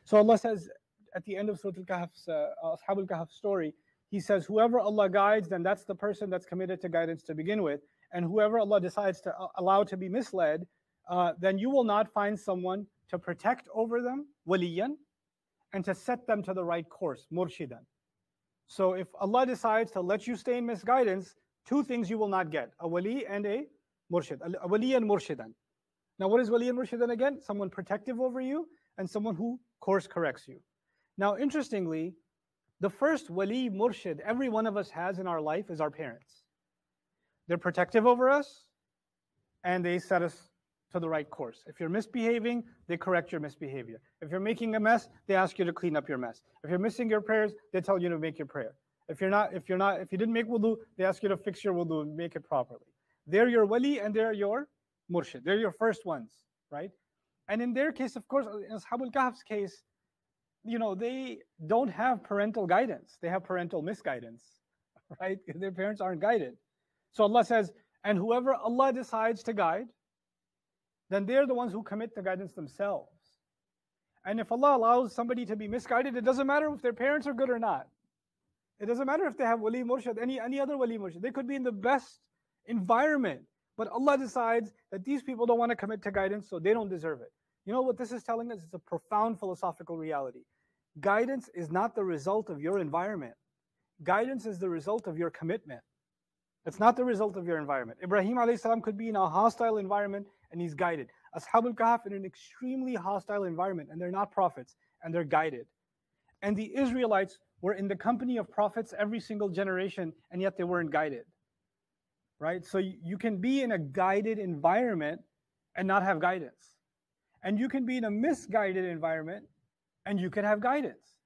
So Allah says at the end of Surah Al-Kahf's Ashab al-Kahf story, He says, whoever Allah guides, then that's the person that's committed to guidance to begin with. And whoever Allah decides to allow to be misled, then you will not find someone to protect over them, waliyan, and to set them to the right course, murshidan. So if Allah decides to let you stay in misguidance, two things you will not get, a wali and a murshid, a wali and murshidan. Now what is wali and murshidan again? Someone protective over you and someone who course corrects you. Now interestingly, the first wali, murshid, every one of us has in our life is our parents. They're protective over us and they set us to the right course. If you're misbehaving, they correct your misbehavior. If you're making a mess, they ask you to clean up your mess. If you're missing your prayers, they tell you to make your prayer. If you didn't make wudu, they ask you to fix your wudu and make it properly. They're your wali and they're your murshid. They're your first ones, right? And in their case, of course, in Ashab al-Kahf's case, they don't have parental guidance. They have parental misguidance, right? Their parents aren't guided. So Allah says, and whoever Allah decides to guide, then they're the ones who commit to guidance themselves. And if Allah allows somebody to be misguided, it doesn't matter if their parents are good or not. It doesn't matter if they have wali murshid, any other wali murshid. They could be in the best environment, but Allah decides that these people don't want to commit to guidance, so they don't deserve it. You know what this is telling us? It's a profound philosophical reality. Guidance is not the result of your environment. Guidance is the result of your commitment. It's not the result of your environment. Ibrahim alayhi salam could be in a hostile environment and he's guided. Ashab al-Kahf in an extremely hostile environment and they're not prophets and they're guided. And the Israelites were in the company of prophets every single generation and yet they weren't guided. Right? So you can be in a guided environment and not have guidance. And you can be in a misguided environment and you can have guidance.